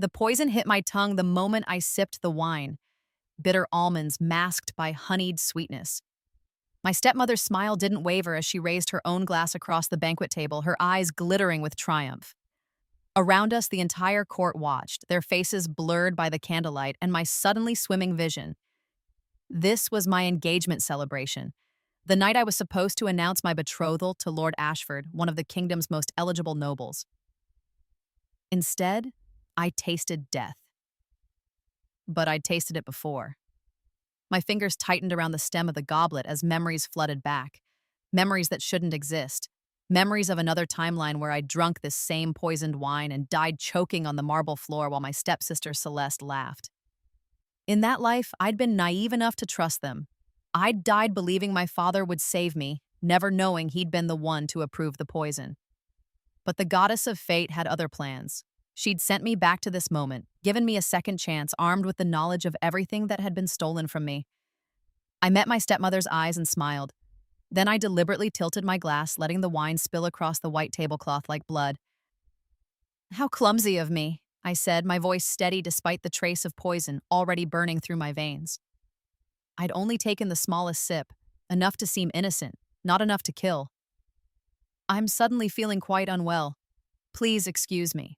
The poison hit my tongue the moment I sipped the wine, bitter almonds masked by honeyed sweetness. My stepmother's smile didn't waver as she raised her own glass across the banquet table, her eyes glittering with triumph. Around us, the entire court watched, their faces blurred by the candlelight and my suddenly swimming vision. This was my engagement celebration, the night I was supposed to announce my betrothal to Lord Ashford, one of the kingdom's most eligible nobles. Instead, I tasted death. But I'd tasted it before. My fingers tightened around the stem of the goblet as memories flooded back. Memories that shouldn't exist. Memories of another timeline where I'd drunk this same poisoned wine and died choking on the marble floor while my stepsister Celeste laughed. In that life, I'd been naive enough to trust them. I'd died believing my father would save me, never knowing he'd been the one to approve the poison. But the goddess of fate had other plans. She'd sent me back to this moment, given me a second chance, armed with the knowledge of everything that had been stolen from me. I met my stepmother's eyes and smiled. Then I deliberately tilted my glass, letting the wine spill across the white tablecloth like blood. "How clumsy of me," I said, my voice steady despite the trace of poison already burning through my veins. I'd only taken the smallest sip, enough to seem innocent, not enough to kill. "I'm suddenly feeling quite unwell. Please excuse me."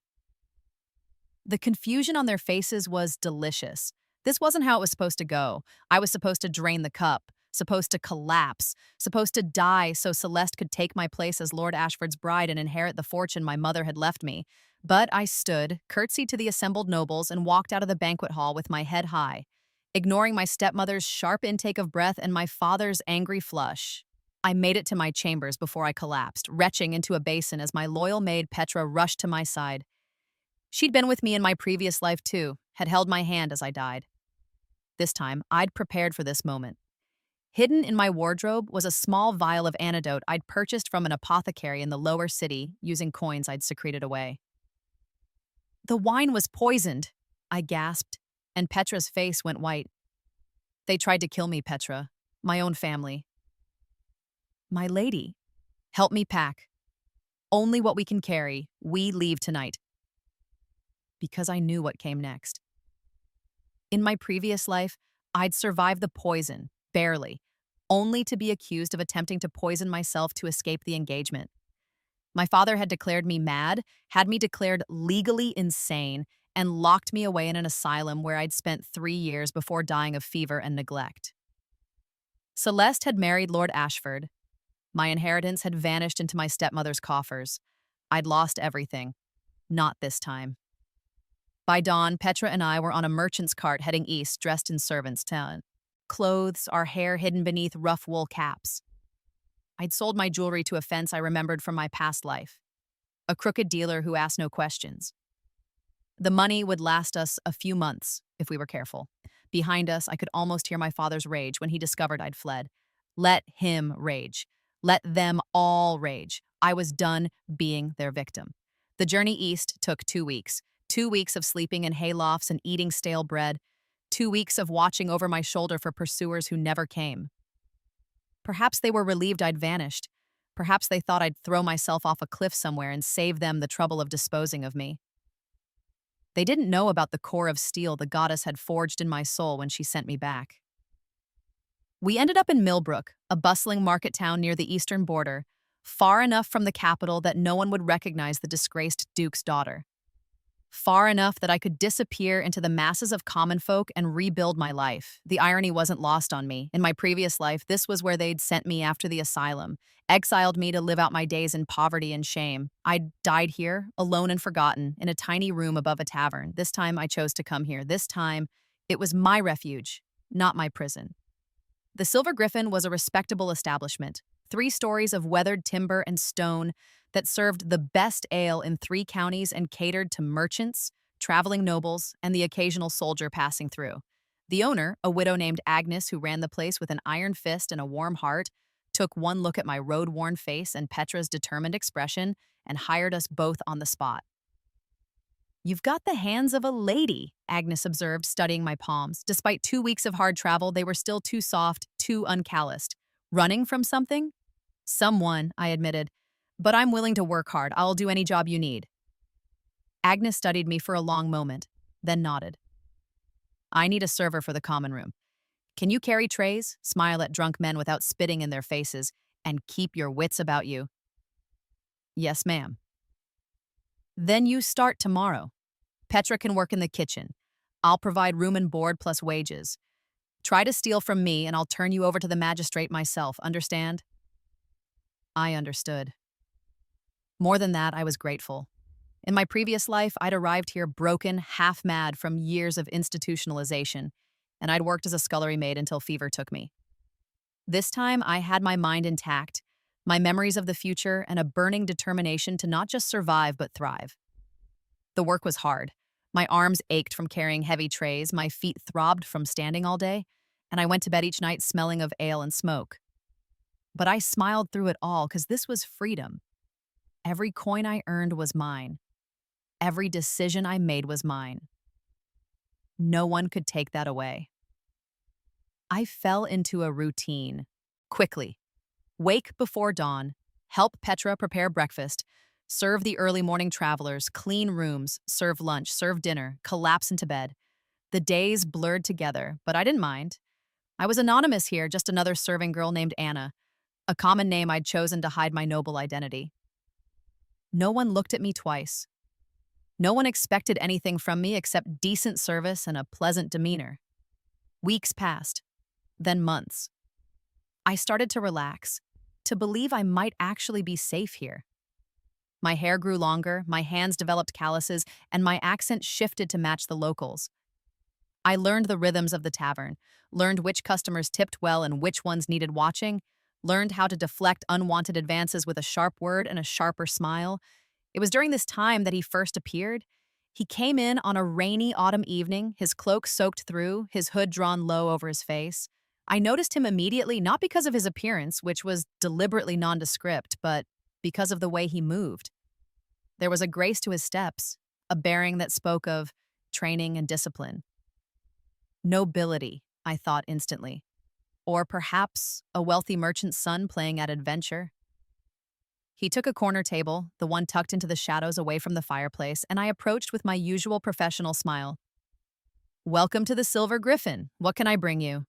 The confusion on their faces was delicious. This wasn't how it was supposed to go. I was supposed to drain the cup, supposed to collapse, supposed to die so Celeste could take my place as Lord Ashford's bride and inherit the fortune my mother had left me. But I stood, curtsied to the assembled nobles, and walked out of the banquet hall with my head high, ignoring my stepmother's sharp intake of breath and my father's angry flush. I made it to my chambers before I collapsed, retching into a basin as my loyal maid Petra rushed to my side. She'd been with me in my previous life too, had held my hand as I died. This time, I'd prepared for this moment. Hidden in my wardrobe was a small vial of antidote I'd purchased from an apothecary in the lower city using coins I'd secreted away. "The wine was poisoned," I gasped, and Petra's face went white. "They tried to kill me, Petra. My own family." "My lady, help me pack. Only what we can carry. We leave tonight." Because I knew what came next. In my previous life, I'd survived the poison, barely, only to be accused of attempting to poison myself to escape the engagement. My father had declared me mad, had me declared legally insane, and locked me away in an asylum where I'd spent 3 years before dying of fever and neglect. Celeste had married Lord Ashford. My inheritance had vanished into my stepmother's coffers. I'd lost everything. Not this time. By dawn, Petra and I were on a merchant's cart heading east, dressed in servants' clothes, our hair hidden beneath rough wool caps. I'd sold my jewelry to a fence I remembered from my past life. A crooked dealer who asked no questions. The money would last us a few months, if we were careful. Behind us, I could almost hear my father's rage when he discovered I'd fled. Let him rage. Let them all rage. I was done being their victim. The journey east took 2 weeks. 2 weeks of sleeping in haylofts and eating stale bread. 2 weeks of watching over my shoulder for pursuers who never came. Perhaps they were relieved I'd vanished. Perhaps they thought I'd throw myself off a cliff somewhere and save them the trouble of disposing of me. They didn't know about the core of steel the goddess had forged in my soul when she sent me back. We ended up in Millbrook, a bustling market town near the eastern border, far enough from the capital that no one would recognize the disgraced duke's daughter. Far enough that I could disappear into the masses of common folk and rebuild my life. The irony wasn't lost on me. In my previous life, this was where they'd sent me after the asylum, exiled me to live out my days in poverty and shame. I'd died here, alone and forgotten, in a tiny room above a tavern. This time I chose to come here. This time, it was my refuge, not my prison. The Silver Griffin was a respectable establishment, 3 stories of weathered timber and stone that served the best ale in 3 counties and catered to merchants, traveling nobles, and the occasional soldier passing through. The owner, a widow named Agnes who ran the place with an iron fist and a warm heart, took one look at my road-worn face and Petra's determined expression and hired us both on the spot. "You've got the hands of a lady," Agnes observed, studying my palms. Despite 2 weeks of hard travel, they were still too soft, too uncalloused. "Running from something?" "Someone," I admitted. "But I'm willing to work hard. I'll do any job you need." Agnes studied me for a long moment. then nodded. I need a server for the common room. Can you carry trays, smile at drunk men without spitting in their faces, and keep your wits about you? Yes, ma'am. Then you start tomorrow. Petra can work in the kitchen. I'll provide room and board plus wages. Try to steal from me and I'll turn you over to the magistrate myself, understand? I understood. More than that, I was grateful. In my previous life, I'd arrived here broken, half mad from years of institutionalization, and I'd worked as a scullery maid until fever took me. This time, I had my mind intact, my memories of the future, and a burning determination to not just survive but thrive. The work was hard. My arms ached from carrying heavy trays, my feet throbbed from standing all day, and I went to bed each night smelling of ale and smoke. But I smiled through it all because this was freedom. Every coin I earned was mine. Every decision I made was mine. No one could take that away. I fell into a routine. Quickly. Wake before dawn, help Petra prepare breakfast, serve the early morning travelers, clean rooms, serve lunch, serve dinner, collapse into bed. The days blurred together, but I didn't mind. I was anonymous here, just another serving girl named Anna, a common name I'd chosen to hide my noble identity. No one looked at me twice. No one expected anything from me except decent service and a pleasant demeanor. Weeks passed, then months. I started to relax, to believe I might actually be safe here. My hair grew longer, my hands developed calluses, and my accent shifted to match the locals. I learned the rhythms of the tavern, learned which customers tipped well and which ones needed watching, learned how to deflect unwanted advances with a sharp word and a sharper smile. It was during this time that he first appeared. He came in on a rainy autumn evening, his cloak soaked through, his hood drawn low over his face. I noticed him immediately, not because of his appearance, which was deliberately nondescript, but because of the way he moved. There was a grace to his steps, a bearing that spoke of training and discipline. Nobility, I thought instantly. Or perhaps a wealthy merchant's son playing at adventure. He took a corner table, the one tucked into the shadows away from the fireplace, and I approached with my usual professional smile. "Welcome to the Silver Griffin. What can I bring you?"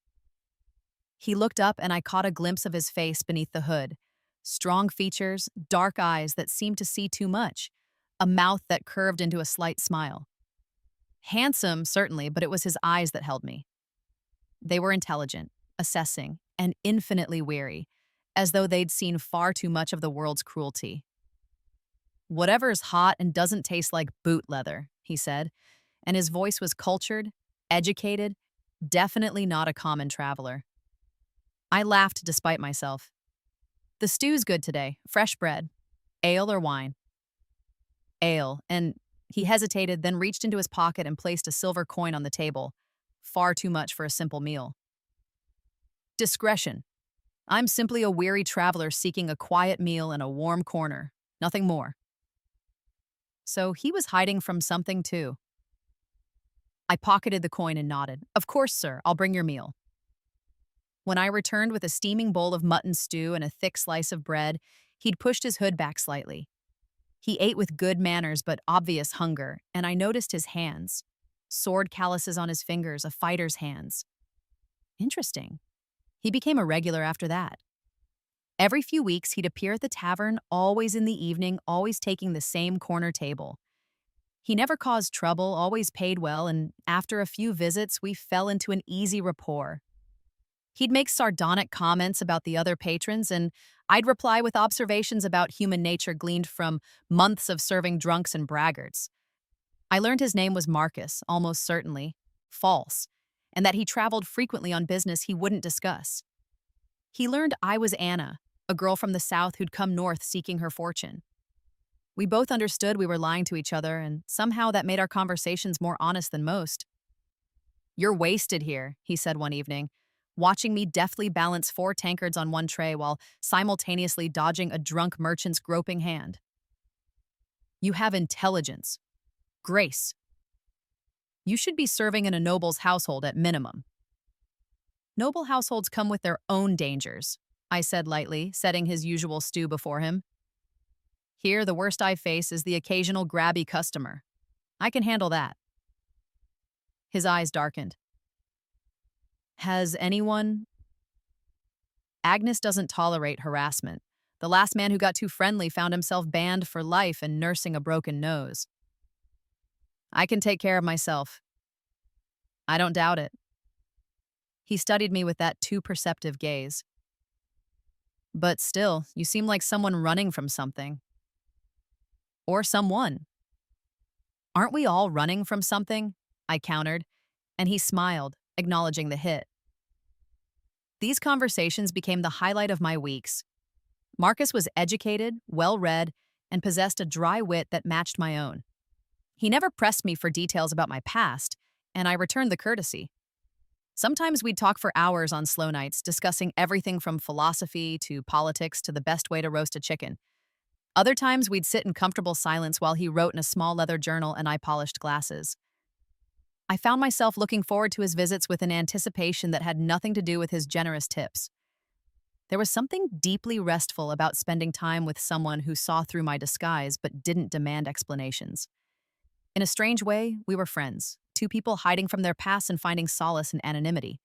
He looked up and I caught a glimpse of his face beneath the hood. Strong features, dark eyes that seemed to see too much, a mouth that curved into a slight smile. Handsome, certainly, but it was his eyes that held me. They were intelligent, assessing, and infinitely weary, as though they'd seen far too much of the world's cruelty. "Whatever's hot and doesn't taste like boot leather," he said, and his voice was cultured, educated, definitely not a common traveler. I laughed despite myself. "The stew's good today, fresh bread. Ale or wine?" "Ale," and he hesitated, then reached into his pocket and placed a silver coin on the table. Far too much for a simple meal. "Discretion. I'm simply a weary traveler seeking a quiet meal in a warm corner. Nothing more." So he was hiding from something too. I pocketed the coin and nodded. "Of course, sir, I'll bring your meal." When I returned with a steaming bowl of mutton stew and a thick slice of bread, he'd pushed his hood back slightly. He ate with good manners but obvious hunger, and I noticed his hands. Sword calluses on his fingers, a fighter's hands. Interesting. He became a regular after that. Every few weeks, he'd appear at the tavern, always in the evening, always taking the same corner table. He never caused trouble, always paid well, and after a few visits, we fell into an easy rapport. He'd make sardonic comments about the other patrons, and I'd reply with observations about human nature gleaned from months of serving drunks and braggarts. I learned his name was Marcus, almost certainly, false, and that he traveled frequently on business he wouldn't discuss. He learned I was Anna, a girl from the South who'd come north seeking her fortune. We both understood we were lying to each other, and somehow that made our conversations more honest than most. "You're wasted here," he said one evening, watching me deftly balance 4 tankards on one tray while simultaneously dodging a drunk merchant's groping hand. "You have intelligence. Grace. You should be serving in a noble's household at minimum." "Noble households come with their own dangers," I said lightly, setting his usual stew before him. "Here, the worst I face is the occasional grabby customer. I can handle that." His eyes darkened. Has anyone? Agnes doesn't tolerate harassment. The last man who got too friendly found himself banned for life and nursing a broken nose. I can take care of myself. I don't doubt it. He studied me with that too perceptive gaze. But still, you seem like someone running from something. Or someone. Aren't we all running from something? I countered, and he smiled, acknowledging the hit. These conversations became the highlight of my weeks. Marcus was educated, well-read, and possessed a dry wit that matched my own. He never pressed me for details about my past, and I returned the courtesy. Sometimes we'd talk for hours on slow nights, discussing everything from philosophy to politics to the best way to roast a chicken. Other times we'd sit in comfortable silence while he wrote in a small leather journal and I polished glasses. I found myself looking forward to his visits with an anticipation that had nothing to do with his generous tips. There was something deeply restful about spending time with someone who saw through my disguise but didn't demand explanations. In a strange way, we were friends, two people hiding from their past and finding solace in anonymity.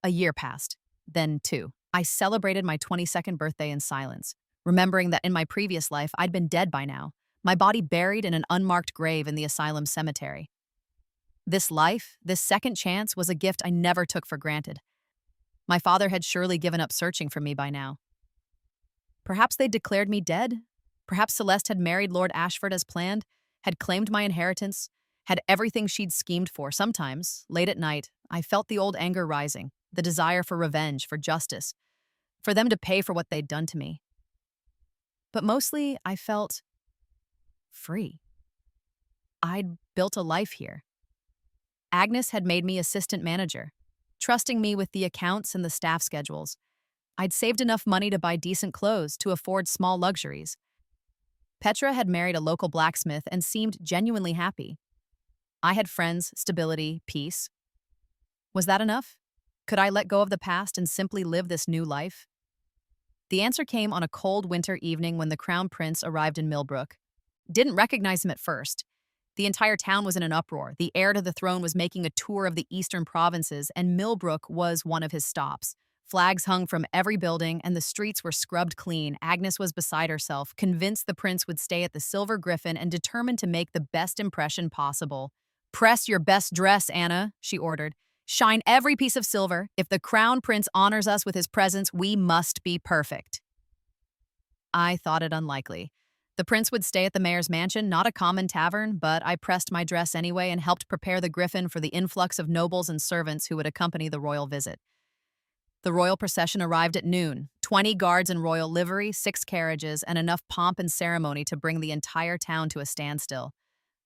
A year passed, then two. I celebrated my 22nd birthday in silence, remembering that in my previous life I'd been dead by now, my body buried in an unmarked grave in the asylum cemetery. This life, this second chance, was a gift I never took for granted. My father had surely given up searching for me by now. Perhaps they'd declared me dead. Perhaps Celeste had married Lord Ashford as planned, had claimed my inheritance, had everything she'd schemed for. Sometimes, late at night, I felt the old anger rising, the desire for revenge, for justice, for them to pay for what they'd done to me. But mostly, I felt free. I'd built a life here. Agnes had made me assistant manager, trusting me with the accounts and the staff schedules. I'd saved enough money to buy decent clothes, to afford small luxuries. Petra had married a local blacksmith and seemed genuinely happy. I had friends, stability, peace. Was that enough? Could I let go of the past and simply live this new life? The answer came on a cold winter evening when the Crown Prince arrived in Millbrook. Didn't recognize him at first. The entire town was in an uproar. The heir to the throne was making a tour of the eastern provinces, and Millbrook was one of his stops. Flags hung from every building, and the streets were scrubbed clean. Agnes was beside herself, convinced the prince would stay at the Silver Griffin and determined to make the best impression possible. "Press your best dress, Anna," she ordered. "Shine every piece of silver. If the Crown Prince honors us with his presence, we must be perfect." I thought it unlikely. The prince would stay at the mayor's mansion, not a common tavern, but I pressed my dress anyway and helped prepare the griffin for the influx of nobles and servants who would accompany the royal visit. The royal procession arrived at noon, 20 guards in royal livery, 6 carriages, and enough pomp and ceremony to bring the entire town to a standstill.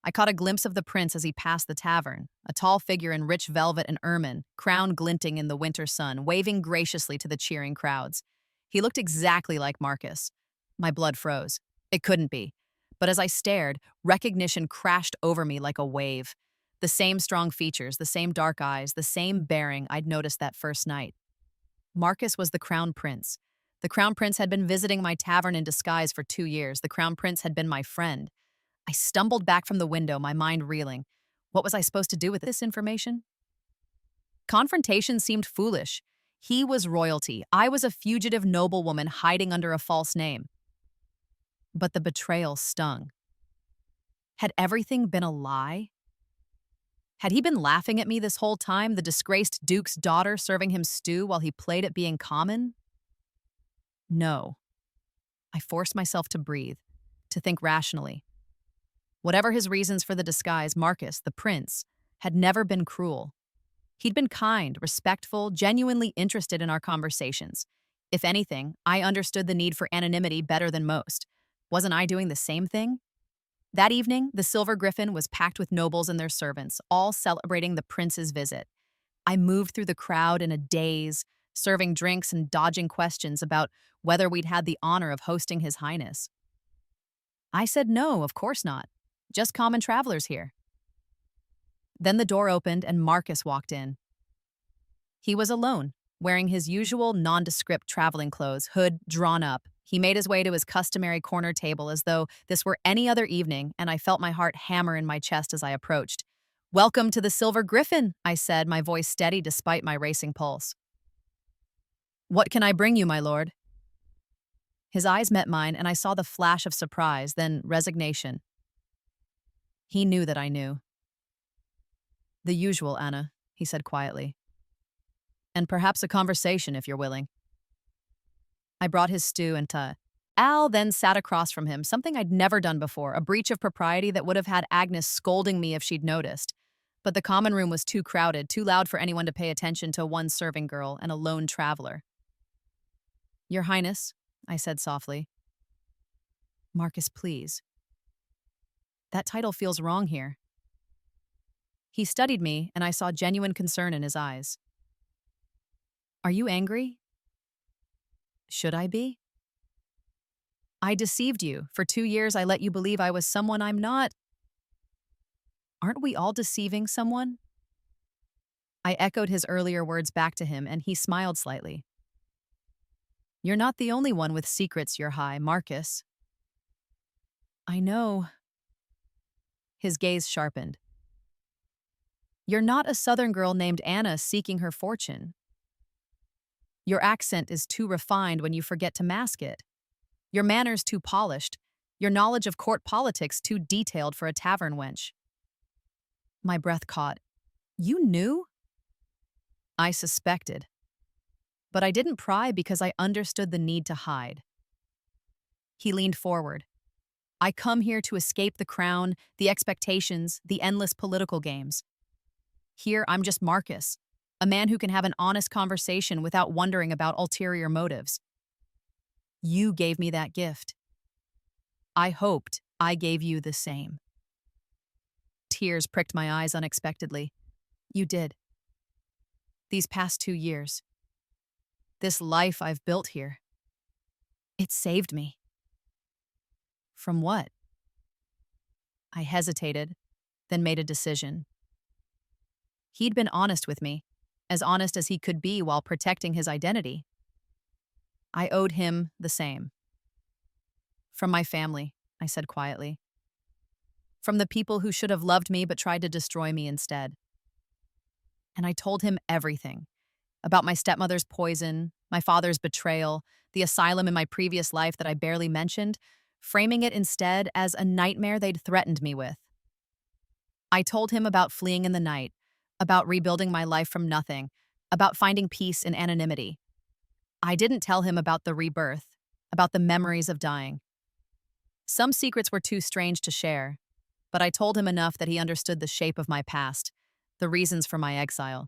I caught a glimpse of the prince as he passed the tavern, a tall figure in rich velvet and ermine, crown glinting in the winter sun, waving graciously to the cheering crowds. He looked exactly like Marcus. My blood froze. It couldn't be. But as I stared, recognition crashed over me like a wave. The same strong features, the same dark eyes, the same bearing I'd noticed that first night. Marcus was the Crown Prince. The Crown Prince had been visiting my tavern in disguise for 2 years. The Crown Prince had been my friend. I stumbled back from the window, my mind reeling. What was I supposed to do with this information? Confrontation seemed foolish. He was royalty. I was a fugitive noblewoman hiding under a false name. But the betrayal stung. Had everything been a lie? Had he been laughing at me this whole time, the disgraced duke's daughter serving him stew while he played at being common? No. I forced myself to breathe, to think rationally. Whatever his reasons for the disguise, Marcus, the prince, had never been cruel. He'd been kind, respectful, genuinely interested in our conversations. If anything, I understood the need for anonymity better than most. Wasn't I doing the same thing? That evening, the Silver Griffin was packed with nobles and their servants, all celebrating the prince's visit. I moved through the crowd in a daze, serving drinks and dodging questions about whether we'd had the honor of hosting His Highness. I said no, of course not. Just common travelers here. Then the door opened and Marcus walked in. He was alone, wearing his usual nondescript traveling clothes, hood drawn up. He made his way to his customary corner table as though this were any other evening, and I felt my heart hammer in my chest as I approached. Welcome to the Silver Griffin, I said, my voice steady despite my racing pulse. What can I bring you, my lord? His eyes met mine, and I saw the flash of surprise, then resignation. He knew that I knew. The usual, Anna, he said quietly. And perhaps a conversation, if you're willing. I brought his stew and Al then sat across from him, something I'd never done before, a breach of propriety that would have had Agnes scolding me if she'd noticed. But the common room was too crowded, too loud for anyone to pay attention to one serving girl and a lone traveler. Your Highness, I said softly. Marcus, please. That title feels wrong here. He studied me, and I saw genuine concern in his eyes. Are you angry? Should I be? I deceived you. For 2 years, I let you believe I was someone I'm not. Aren't we all deceiving someone? I echoed his earlier words back to him, and he smiled slightly. You're not the only one with secrets, Your High, Marcus. I know. His gaze sharpened. You're not a southern girl named Anna seeking her fortune. Your accent is too refined when you forget to mask it. Your manners too polished. Your knowledge of court politics too detailed for a tavern wench. My breath caught. You knew? I suspected. But I didn't pry because I understood the need to hide. He leaned forward. I come here to escape the crown, the expectations, the endless political games. Here, I'm just Marcus, a man who can have an honest conversation without wondering about ulterior motives. You gave me that gift. I hoped I gave you the same. Tears pricked my eyes unexpectedly. You did. These past 2 years. This life I've built here. It saved me. From what? I hesitated, then made a decision. He'd been honest with me, as honest as he could be while protecting his identity. I owed him the same. From my family, I said quietly. From the people who should have loved me but tried to destroy me instead. And I told him everything. About my stepmother's poison, my father's betrayal, the asylum in my previous life that I barely mentioned, framing it instead as a nightmare they'd threatened me with. I told him about fleeing in the night, about rebuilding my life from nothing, about finding peace in anonymity. I didn't tell him about the rebirth, about the memories of dying. Some secrets were too strange to share, but I told him enough that he understood the shape of my past, the reasons for my exile.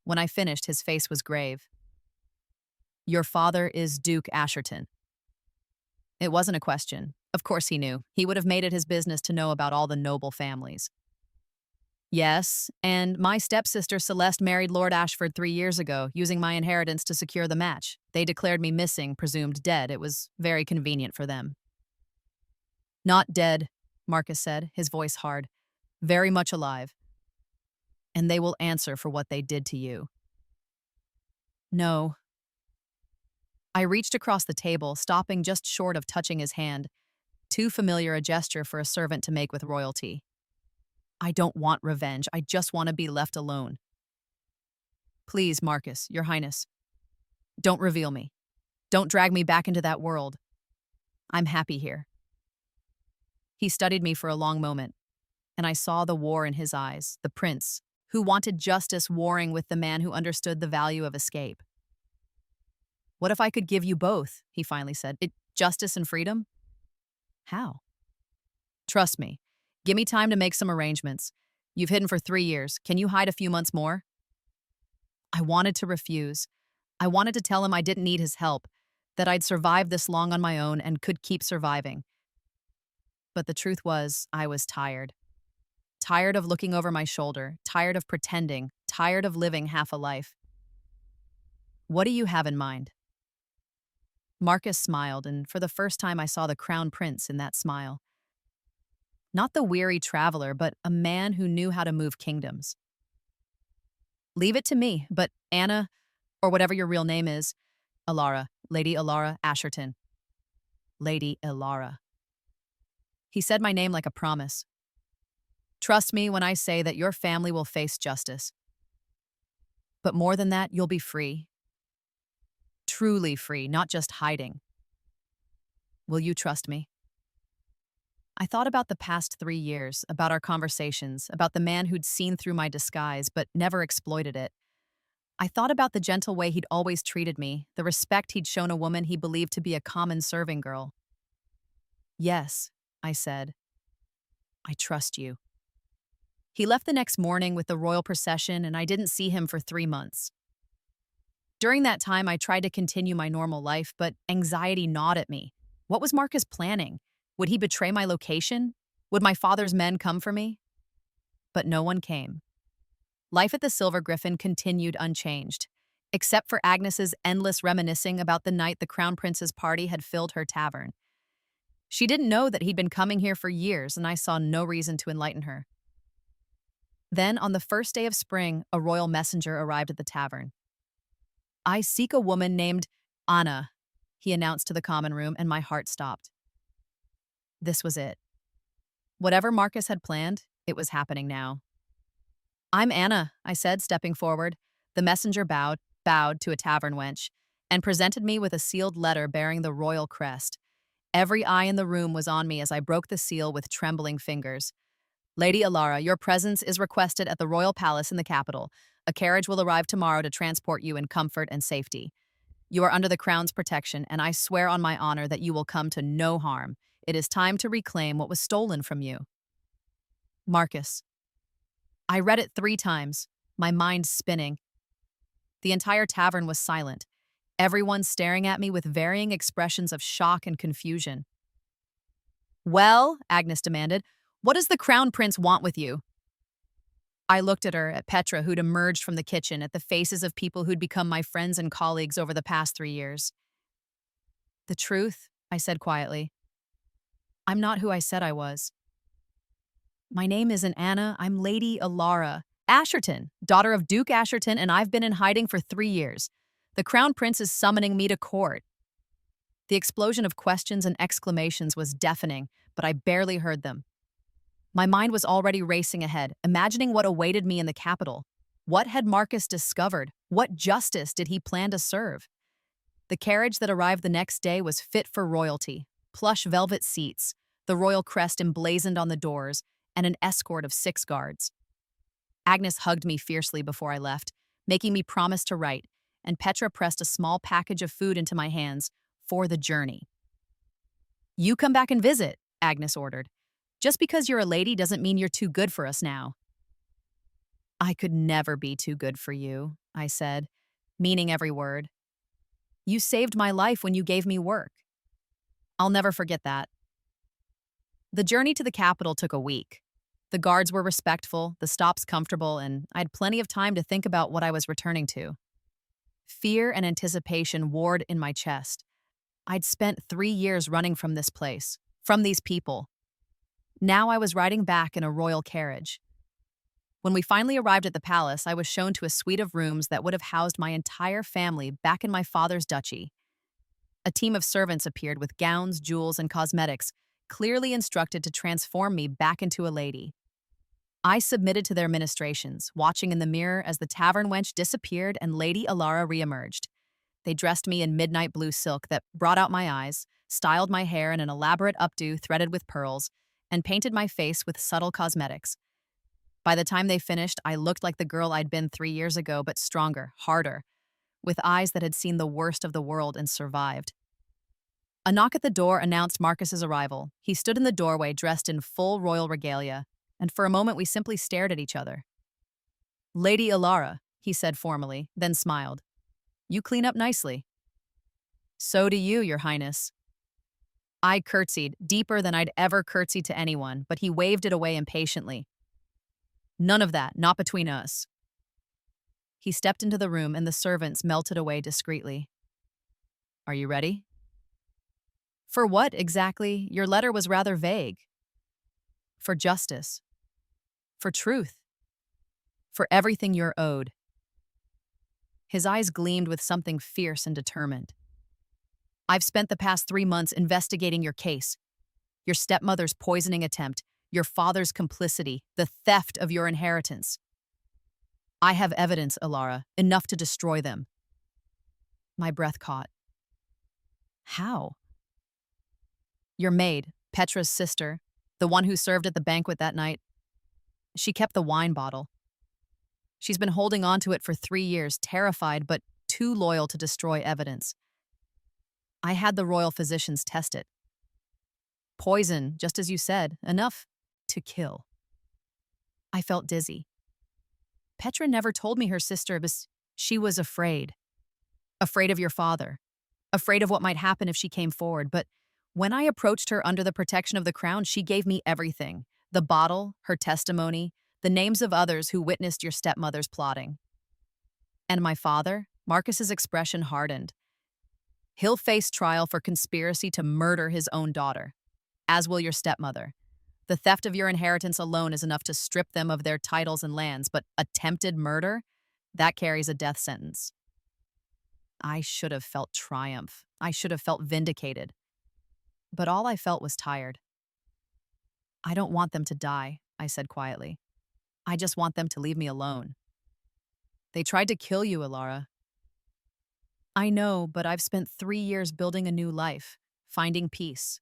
When I finished, his face was grave. Your father is Duke Asherton. It wasn't a question. Of course he knew. He would have made it his business to know about all the noble families. Yes, and my stepsister Celeste married Lord Ashford 3 years ago, using my inheritance to secure the match. They declared me missing, presumed dead. It was very convenient for them. Not dead, Marcus said, his voice hard. Very much alive. And they will answer for what they did to you. No. I reached across the table, stopping just short of touching his hand, too familiar a gesture for a servant to make with royalty. I don't want revenge. I just want to be left alone. Please, Marcus, Your Highness, don't reveal me. Don't drag me back into that world. I'm happy here. He studied me for a long moment, and I saw the war in his eyes, the prince, who wanted justice warring with the man who understood the value of escape. What if I could give you both, he finally said. Justice and freedom? How? Trust me. Give me time to make some arrangements. You've hidden for 3 years. Can you hide a few months more? I wanted to refuse. I wanted to tell him I didn't need his help, that I'd survived this long on my own and could keep surviving. But the truth was, I was tired. Tired of looking over my shoulder, tired of pretending, tired of living half a life. What do you have in mind? Marcus smiled, and for the first time I saw the crown prince in that smile. Not the weary traveler, but a man who knew how to move kingdoms. Leave it to me, but Anna, or whatever your real name is, Alara, Lady Alara Asherton. Lady Alara. He said my name like a promise. Trust me when I say that your family will face justice. But more than that, you'll be free. Truly free, not just hiding. Will you trust me? I thought about the past 3 years, about our conversations, about the man who'd seen through my disguise but never exploited it. I thought about the gentle way he'd always treated me, the respect he'd shown a woman he believed to be a common serving girl. Yes, I said, I trust you. He left the next morning with the royal procession, and I didn't see him for 3 months. During that time, I tried to continue my normal life, but anxiety gnawed at me. What was Marcus planning? Would he betray my location? Would my father's men come for me? But no one came. Life at the Silver Griffin continued unchanged, except for Agnes's endless reminiscing about the night the Crown Prince's party had filled her tavern. She didn't know that he'd been coming here for years, and I saw no reason to enlighten her. Then, on the first day of spring, a royal messenger arrived at the tavern. I seek a woman named Anna, he announced to the common room, and my heart stopped. This was it. Whatever Marcus had planned, it was happening now. I'm Anna, I said, stepping forward. The messenger bowed to a tavern wench, and presented me with a sealed letter bearing the royal crest. Every eye in the room was on me as I broke the seal with trembling fingers. Lady Alara, your presence is requested at the royal palace in the capital. A carriage will arrive tomorrow to transport you in comfort and safety. You are under the crown's protection, and I swear on my honor that you will come to no harm. It is time to reclaim what was stolen from you. Marcus. I read it 3 times, my mind spinning. The entire tavern was silent, everyone staring at me with varying expressions of shock and confusion. Well, Agnes demanded, what does the Crown Prince want with you? I looked at her, at Petra, who'd emerged from the kitchen, at the faces of people who'd become my friends and colleagues over the past 3 years. The truth, I said quietly. I'm not who I said I was. My name isn't Anna, I'm Lady Alara Asherton, daughter of Duke Asherton, and I've been in hiding for 3 years. The Crown Prince is summoning me to court. The explosion of questions and exclamations was deafening, but I barely heard them. My mind was already racing ahead, imagining what awaited me in the capital. What had Marcus discovered? What justice did he plan to serve? The carriage that arrived the next day was fit for royalty. Plush velvet seats, the royal crest emblazoned on the doors, and an escort of 6 guards. Agnes hugged me fiercely before I left, making me promise to write, and Petra pressed a small package of food into my hands for the journey. You come back and visit, Agnes ordered. Just because you're a lady doesn't mean you're too good for us now. I could never be too good for you, I said, meaning every word. You saved my life when you gave me work. I'll never forget that. The journey to the capital took a week. The guards were respectful, the stops comfortable, and I had plenty of time to think about what I was returning to. Fear and anticipation warred in my chest. I'd spent 3 years running from this place, from these people. Now I was riding back in a royal carriage. When we finally arrived at the palace, I was shown to a suite of rooms that would have housed my entire family back in my father's duchy. A team of servants appeared with gowns, jewels, and cosmetics, clearly instructed to transform me back into a lady. I submitted to their ministrations, watching in the mirror as the tavern wench disappeared and Lady Alara reemerged. They dressed me in midnight blue silk that brought out my eyes, styled my hair in an elaborate updo threaded with pearls, and painted my face with subtle cosmetics. By the time they finished, I looked like the girl I'd been 3 years ago, but stronger, harder, with eyes that had seen the worst of the world and survived. A knock at the door announced Marcus's arrival. He stood in the doorway dressed in full royal regalia, and for a moment we simply stared at each other. Lady Alara, he said formally, then smiled. You clean up nicely. So do you, Your Highness. I curtsied, deeper than I'd ever curtsied to anyone, but he waved it away impatiently. None of that, not between us. He stepped into the room and the servants melted away discreetly. Are you ready? For what, exactly? Your letter was rather vague. For justice. For truth. For everything you're owed. His eyes gleamed with something fierce and determined. I've spent the past 3 months investigating your case. Your stepmother's poisoning attempt, your father's complicity, the theft of your inheritance. I have evidence, Alara, enough to destroy them. My breath caught. How? Your maid, Petra's sister, the one who served at the banquet that night, she kept the wine bottle. She's been holding on to it for 3 years, terrified but too loyal to destroy evidence. I had the royal physicians test it. Poison, just as you said, enough to kill. I felt dizzy. Petra never told me her sister was. She was afraid. Afraid of your father. Afraid of what might happen if she came forward. But when I approached her under the protection of the crown, she gave me everything. The bottle, her testimony, the names of others who witnessed your stepmother's plotting. And my father, Marcus's expression hardened. He'll face trial for conspiracy to murder his own daughter, as will your stepmother. The theft of your inheritance alone is enough to strip them of their titles and lands, but attempted murder, that carries a death sentence. I should have felt triumph. I should have felt vindicated. But all I felt was tired. I don't want them to die, I said quietly. I just want them to leave me alone. They tried to kill you, Alara. I know, but I've spent 3 years building a new life, finding peace.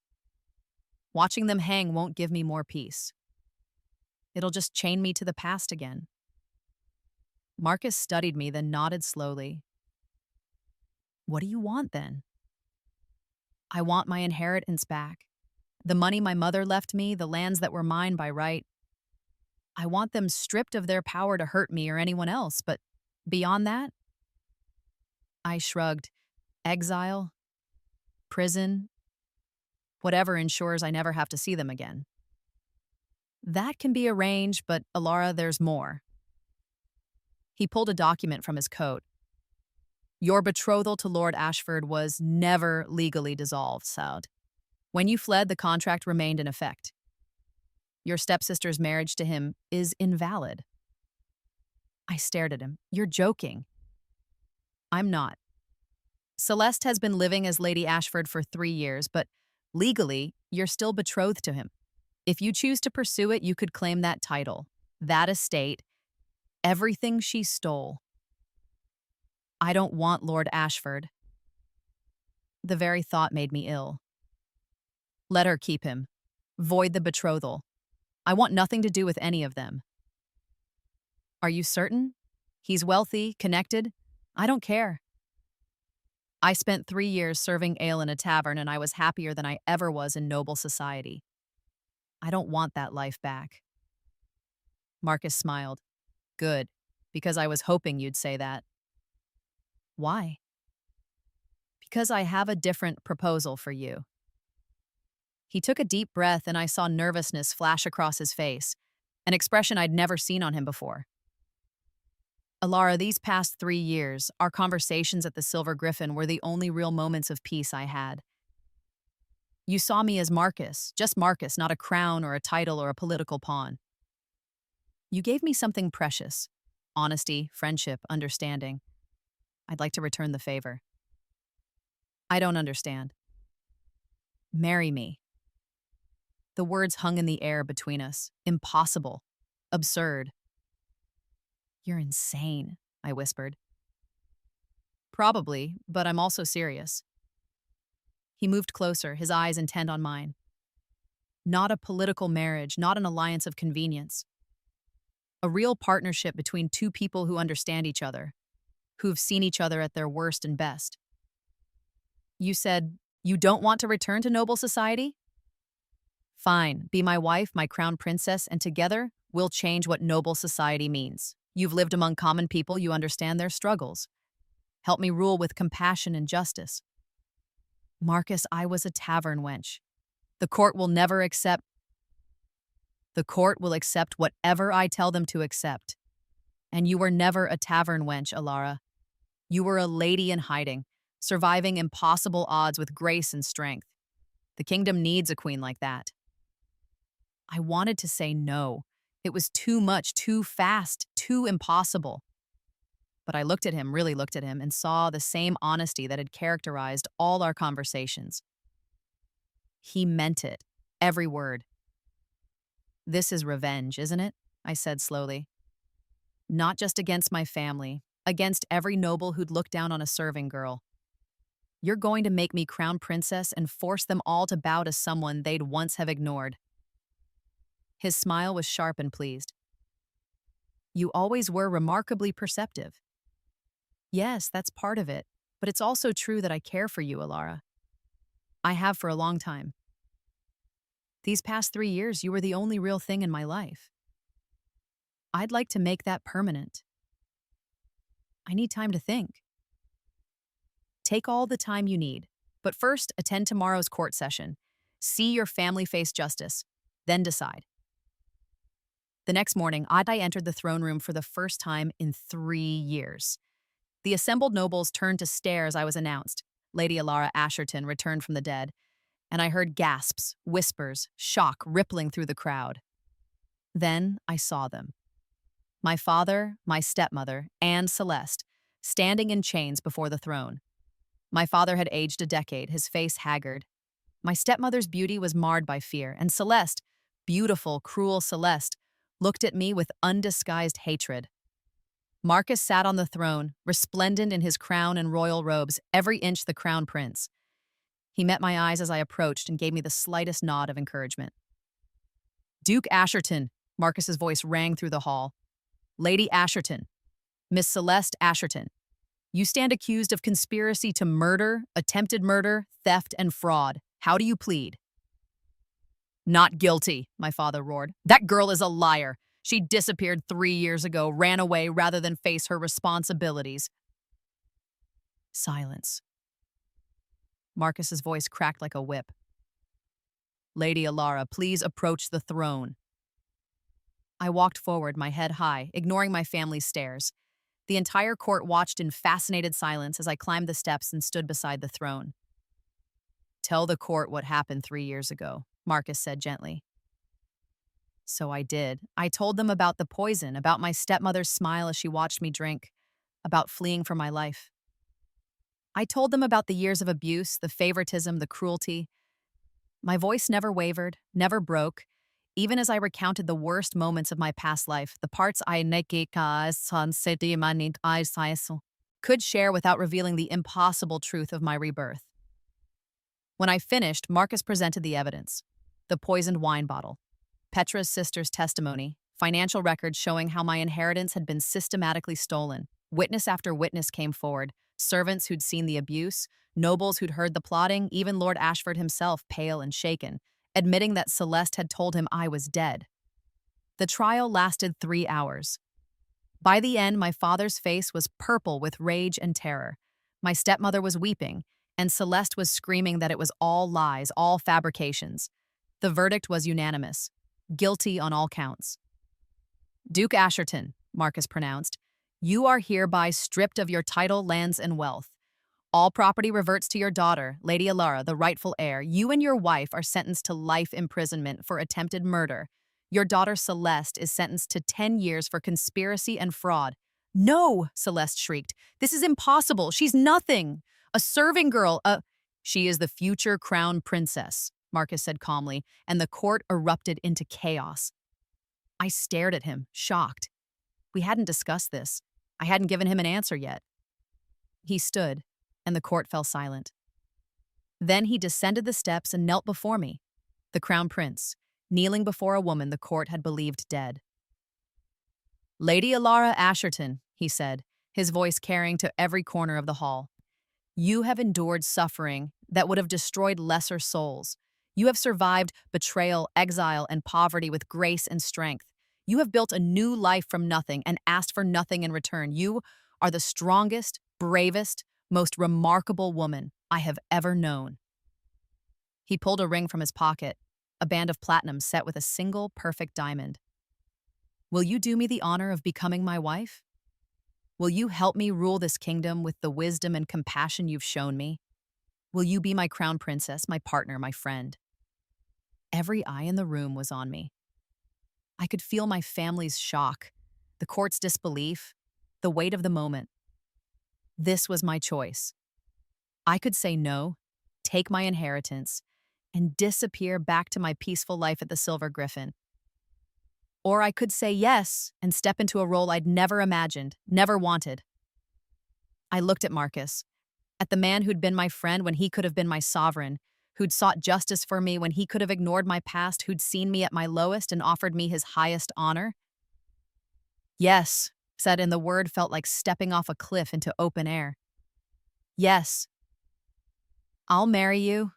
Watching them hang won't give me more peace. It'll just chain me to the past again. Marcus studied me, then nodded slowly. What do you want, then? I want my inheritance back. The money my mother left me, the lands that were mine by right. I want them stripped of their power to hurt me or anyone else, but beyond that? I shrugged. Exile? Prison? Whatever ensures I never have to see them again. That can be arranged, but Alara, there's more. He pulled a document from his coat. Your betrothal to Lord Ashford was never legally dissolved, Saud. When you fled, the contract remained in effect. Your stepsister's marriage to him is invalid. I stared at him. You're joking. I'm not. Celeste has been living as Lady Ashford for 3 years, but legally, you're still betrothed to him. If you choose to pursue it, you could claim that title, that estate, everything she stole. I don't want Lord Ashford. The very thought made me ill. Let her keep him. Void the betrothal. I want nothing to do with any of them. Are you certain? He's wealthy, connected. I don't care. I spent 3 years serving ale in a tavern, and I was happier than I ever was in noble society. I don't want that life back. Marcus smiled. Good, because I was hoping you'd say that. Why? Because I have a different proposal for you. He took a deep breath, and I saw nervousness flash across his face, an expression I'd never seen on him before. Alara, these past 3 years, our conversations at the Silver Griffin were the only real moments of peace I had. You saw me as Marcus, just Marcus, not a crown or a title or a political pawn. You gave me something precious: honesty, friendship, understanding. I'd like to return the favor. I don't understand. Marry me. The words hung in the air between us. Impossible. Absurd. You're insane, I whispered. Probably, but I'm also serious. He moved closer, his eyes intent on mine. Not a political marriage, not an alliance of convenience. A real partnership between two people who understand each other, who've seen each other at their worst and best. You said, you don't want to return to noble society? Fine, be my wife, my crown princess, and together, we'll change what noble society means. You've lived among common people, you understand their struggles. Help me rule with compassion and justice. Marcus, I was a tavern wench. The court will never accept. The court will accept whatever I tell them to accept. And you were never a tavern wench, Alara. You were a lady in hiding, surviving impossible odds with grace and strength. The kingdom needs a queen like that. I wanted to say no. It was too much, too fast, too impossible. But I looked at him, really looked at him, and saw the same honesty that had characterized all our conversations. He meant it, every word. This is revenge, isn't it? I said slowly. Not just against my family, against every noble who'd looked down on a serving girl. You're going to make me crown princess and force them all to bow to someone they'd once have ignored. His smile was sharp and pleased. You always were remarkably perceptive. Yes, that's part of it, but it's also true that I care for you, Alara. I have for a long time. These past 3 years, you were the only real thing in my life. I'd like to make that permanent. I need time to think. Take all the time you need, but first attend tomorrow's court session. See your family face justice, then decide. The next morning, I entered the throne room for the first time in 3 years. The assembled nobles turned to stare as I was announced. Lady Alara Asherton returned from the dead, and I heard gasps, whispers, shock rippling through the crowd. Then I saw them. My father, my stepmother, and Celeste, standing in chains before the throne. My father had aged a decade, his face haggard. My stepmother's beauty was marred by fear, and Celeste, beautiful, cruel Celeste, looked at me with undisguised hatred. Marcus sat on the throne, resplendent in his crown and royal robes, every inch the crown prince. He met my eyes as I approached and gave me the slightest nod of encouragement. Duke Asherton, Marcus's voice rang through the hall. Lady Asherton, Miss Celeste Asherton, you stand accused of conspiracy to murder, attempted murder, theft, and fraud. How do you plead? Not guilty, my father roared. That girl is a liar. She disappeared 3 years ago, ran away rather than face her responsibilities. Silence. Marcus's voice cracked like a whip. Lady Alara, please approach the throne. I walked forward, my head high, ignoring my family's stares. The entire court watched in fascinated silence as I climbed the steps and stood beside the throne. Tell the court what happened 3 years ago, Marcus said gently. So I did. I told them about the poison, about my stepmother's smile as she watched me drink, about fleeing for my life. I told them about the years of abuse, the favoritism, the cruelty. My voice never wavered, never broke, even as I recounted the worst moments of my past life, the parts I could share without revealing the impossible truth of my rebirth. When I finished, Marcus presented the evidence. The poisoned wine bottle, Petra's sister's testimony, financial records showing how my inheritance had been systematically stolen. Witness after witness came forward, servants who'd seen the abuse, nobles who'd heard the plotting, even Lord Ashford himself, pale and shaken, admitting that Celeste had told him I was dead. The trial lasted 3 hours. By the end, my father's face was purple with rage and terror. My stepmother was weeping, and Celeste was screaming that it was all lies, all fabrications. The verdict was unanimous. Guilty on all counts. Duke Asherton, Marcus pronounced, you are hereby stripped of your title, lands, and wealth. All property reverts to your daughter, Lady Alara, the rightful heir. You and your wife are sentenced to life imprisonment for attempted murder. Your daughter Celeste is sentenced to 10 years for conspiracy and fraud. No, Celeste shrieked. This is impossible. She's nothing. A serving girl, She is the future crown princess, Marcus said calmly, and the court erupted into chaos. I stared at him, shocked. We hadn't discussed this. I hadn't given him an answer yet. He stood, and the court fell silent. Then he descended the steps and knelt before me, the crown prince, kneeling before a woman the court had believed dead. Lady Alara Asherton, he said, his voice carrying to every corner of the hall. You have endured suffering that would have destroyed lesser souls. You have survived betrayal, exile, and poverty with grace and strength. You have built a new life from nothing and asked for nothing in return. You are the strongest, bravest, most remarkable woman I have ever known. He pulled a ring from his pocket, a band of platinum set with a single perfect diamond. Will you do me the honor of becoming my wife? Will you help me rule this kingdom with the wisdom and compassion you've shown me? Will you be my crown princess, my partner, my friend? Every eye in the room was on me. I could feel my family's shock, the court's disbelief, the weight of the moment. This was my choice. I could say no, take my inheritance, and disappear back to my peaceful life at the Silver Griffin. Or I could say yes and step into a role I'd never imagined, never wanted. I looked at Marcus, at the man who'd been my friend when he could have been my sovereign, who'd sought justice for me when he could have ignored my past, who'd seen me at my lowest and offered me his highest honor. Yes, said, and the word felt like stepping off a cliff into open air. Yes, I'll marry you.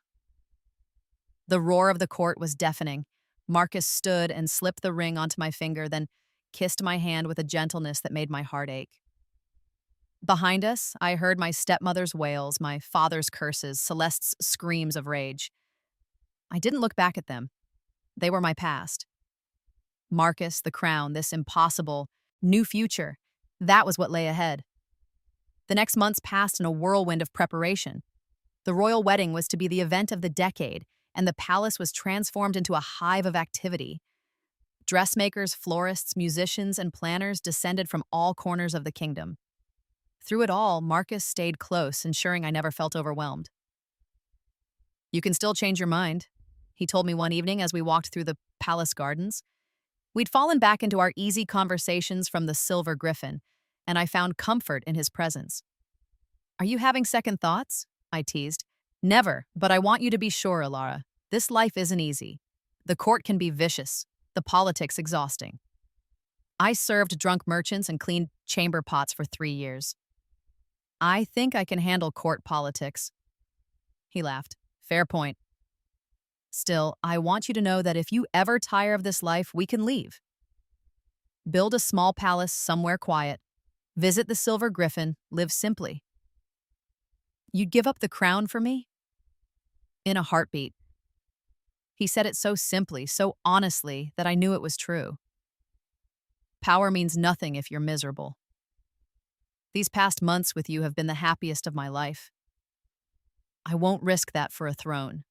The roar of the court was deafening. Marcus stood and slipped the ring onto my finger, then kissed my hand with a gentleness that made my heart ache. Behind us, I heard my stepmother's wails, my father's curses, Celeste's screams of rage. I didn't look back at them. They were my past. Marcus, the crown, this impossible, new future, that was what lay ahead. The next months passed in a whirlwind of preparation. The royal wedding was to be the event of the decade, and the palace was transformed into a hive of activity. Dressmakers, florists, musicians, and planners descended from all corners of the kingdom. Through it all, Marcus stayed close, ensuring I never felt overwhelmed. "You can still change your mind," he told me one evening as we walked through the palace gardens. We'd fallen back into our easy conversations from the Silver Griffin, and I found comfort in his presence. "Are you having second thoughts?" I teased. "Never, but I want you to be sure, Alara. This life isn't easy. The court can be vicious, the politics exhausting. I served drunk merchants and cleaned chamber pots for 3 years. I think I can handle court politics." He laughed. "Fair point. Still, I want you to know that if you ever tire of this life, we can leave. Build a small palace somewhere quiet. Visit the Silver Griffin. Live simply." "You'd give up the crown for me?" "In a heartbeat." He said it so simply, so honestly, that I knew it was true. Power means nothing if you're miserable. These past months with you have been the happiest of my life. I won't risk that for a throne.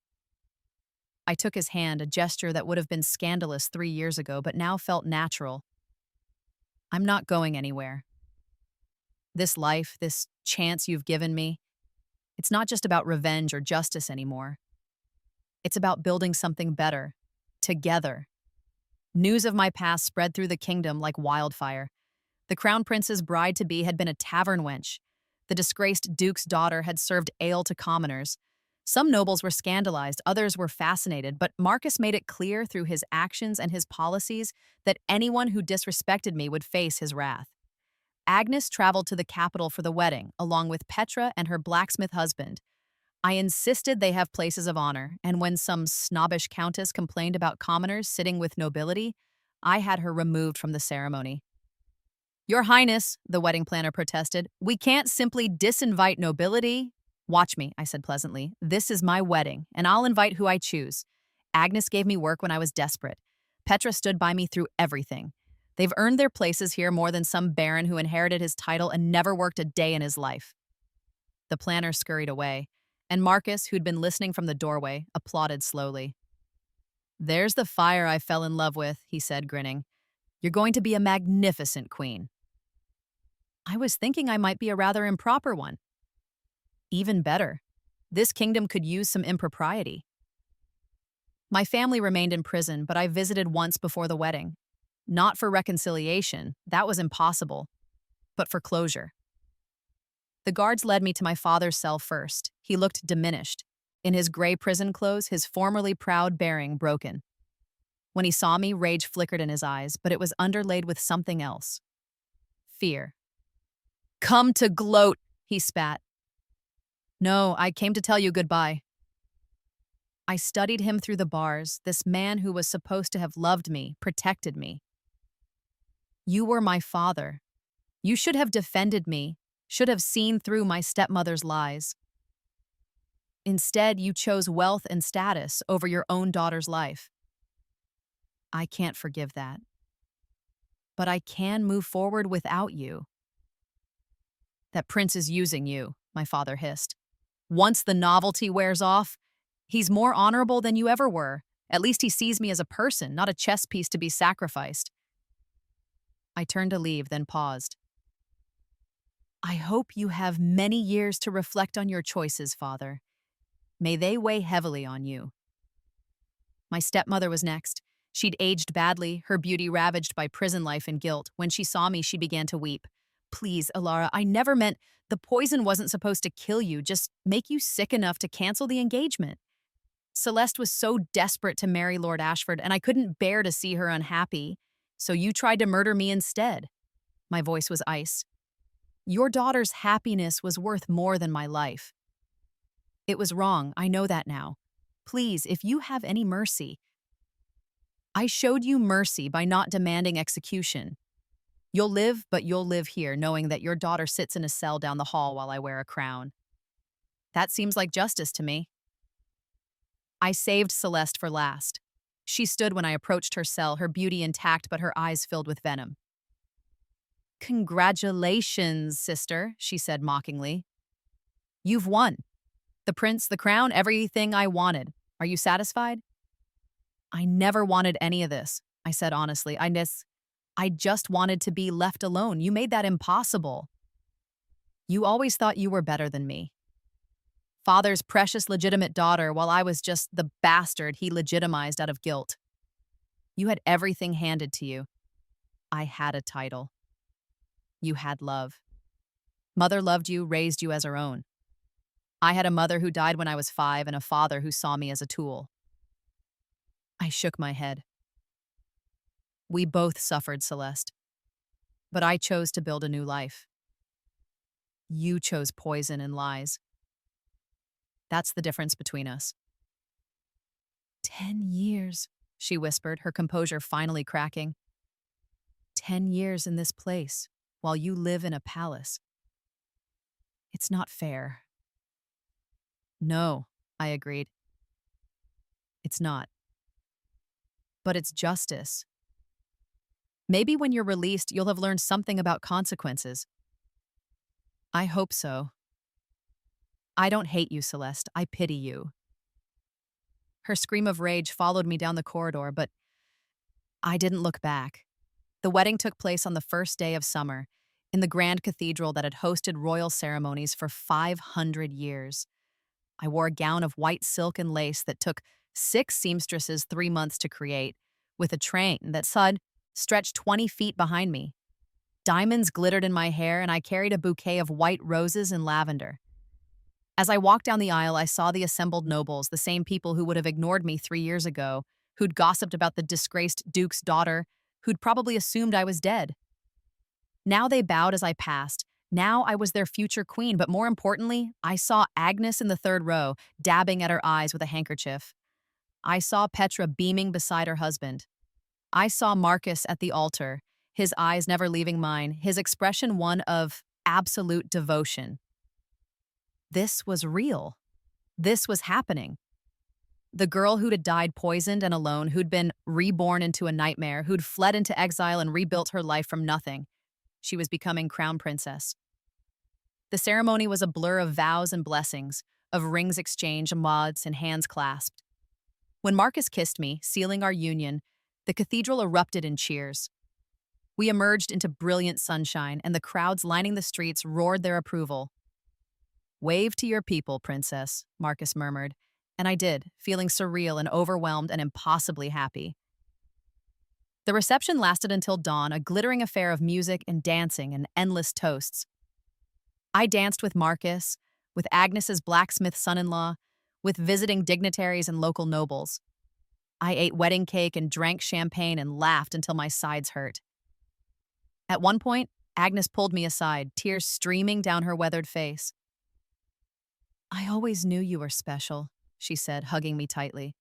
I took his hand, a gesture that would have been scandalous 3 years ago, but now felt natural. "I'm not going anywhere. This life, this chance you've given me, it's not just about revenge or justice anymore. It's about building something better, together." News of my past spread through the kingdom like wildfire. The crown prince's bride-to-be had been a tavern wench. The disgraced duke's daughter had served ale to commoners. Some nobles were scandalized, others were fascinated, but Marcus made it clear through his actions and his policies that anyone who disrespected me would face his wrath. Agnes traveled to the capital for the wedding, along with Petra and her blacksmith husband. I insisted they have places of honor, and when some snobbish countess complained about commoners sitting with nobility, I had her removed from the ceremony. "Your Highness," the wedding planner protested, "we can't simply disinvite nobility." "Watch me," I said pleasantly. "This is my wedding, and I'll invite who I choose." Agnes gave me work when I was desperate. Petra stood by me through everything. They've earned their places here more than some baron who inherited his title and never worked a day in his life. The planner scurried away, and Marcus, who'd been listening from the doorway, applauded slowly. "There's the fire I fell in love with," he said, grinning. "You're going to be a magnificent queen." I was thinking I might be a rather improper one. Even better, this kingdom could use some impropriety. My family remained in prison, but I visited once before the wedding. Not for reconciliation, that was impossible, but for closure. The guards led me to my father's cell first. He looked diminished. In his gray prison clothes, his formerly proud bearing broken. When he saw me, rage flickered in his eyes, but it was underlaid with something else. Fear. "Come to gloat," he spat. "No, I came to tell you goodbye." I studied him through the bars, this man who was supposed to have loved me, protected me. "You were my father. You should have defended me, should have seen through my stepmother's lies. Instead, you chose wealth and status over your own daughter's life. I can't forgive that. But I can move forward without you." "That prince is using you," my father hissed. "Once the novelty wears off, he's more honorable than you ever were. At least he sees me as a person, not a chess piece to be sacrificed." I turned to leave, then paused. "I hope you have many years to reflect on your choices, Father. May they weigh heavily on you." My stepmother was next. She'd aged badly, her beauty ravaged by prison life and guilt. When she saw me, she began to weep. Please, Alara, I never meant the poison wasn't supposed to kill you, just make you sick enough to cancel the engagement. Celeste was so desperate to marry Lord Ashford, and I couldn't bear to see her unhappy. So you tried to murder me instead. My voice was ice. Your daughter's happiness was worth more than my life. It was wrong, I know that now. Please, if you have any mercy. I showed you mercy by not demanding execution. You'll live, but you'll live here, knowing that your daughter sits in a cell down the hall while I wear a crown. That seems like justice to me. I saved Celeste for last. She stood when I approached her cell, her beauty intact but her eyes filled with venom. Congratulations, sister, she said mockingly. You've won. The prince, the crown, everything I wanted. Are you satisfied? I never wanted any of this, I said honestly. I just wanted to be left alone. You made that impossible. You always thought you were better than me. Father's precious legitimate daughter, while I was just the bastard he legitimized out of guilt. You had everything handed to you. I had a title. You had love. Mother loved you, raised you as her own. I had a mother who died when I was 5 and a father who saw me as a tool. I shook my head. We both suffered, Celeste. But I chose to build a new life. You chose poison and lies. That's the difference between us. 10 years, she whispered, her composure finally cracking. 10 years in this place, while you live in a palace. It's not fair. No, I agreed. It's not. But it's justice. Maybe when you're released, you'll have learned something about consequences. I hope so. I don't hate you, Celeste. I pity you. Her scream of rage followed me down the corridor, but I didn't look back. The wedding took place on the first day of summer, in the grand cathedral that had hosted royal ceremonies for 500 years. I wore a gown of white silk and lace that took 6 seamstresses 3 months to create, with a train that stretched 20 feet behind me. Diamonds glittered in my hair, and I carried a bouquet of white roses and lavender. As I walked down the aisle, I saw the assembled nobles, the same people who would have ignored me 3 years ago, who'd gossiped about the disgraced duke's daughter, who'd probably assumed I was dead. Now they bowed as I passed. Now I was their future queen, but more importantly, I saw Agnes in the 3rd row, dabbing at her eyes with a handkerchief. I saw Petra beaming beside her husband. I saw Marcus at the altar, his eyes never leaving mine, his expression one of absolute devotion. This was real. This was happening. The girl who'd had died poisoned and alone, who'd been reborn into a nightmare, who'd fled into exile and rebuilt her life from nothing. She was becoming crown princess. The ceremony was a blur of vows and blessings, of rings exchanged, nods, and hands clasped. When Marcus kissed me, sealing our union, the cathedral erupted in cheers. We emerged into brilliant sunshine, and the crowds lining the streets roared their approval. Wave to your people, princess, Marcus murmured, and I did, feeling surreal and overwhelmed and impossibly happy. The reception lasted until dawn, a glittering affair of music and dancing and endless toasts. I danced with Marcus, with Agnes's blacksmith son-in-law, with visiting dignitaries and local nobles. I ate wedding cake and drank champagne and laughed until my sides hurt. At one point, Agnes pulled me aside, tears streaming down her weathered face. I always knew you were special, she said, hugging me tightly.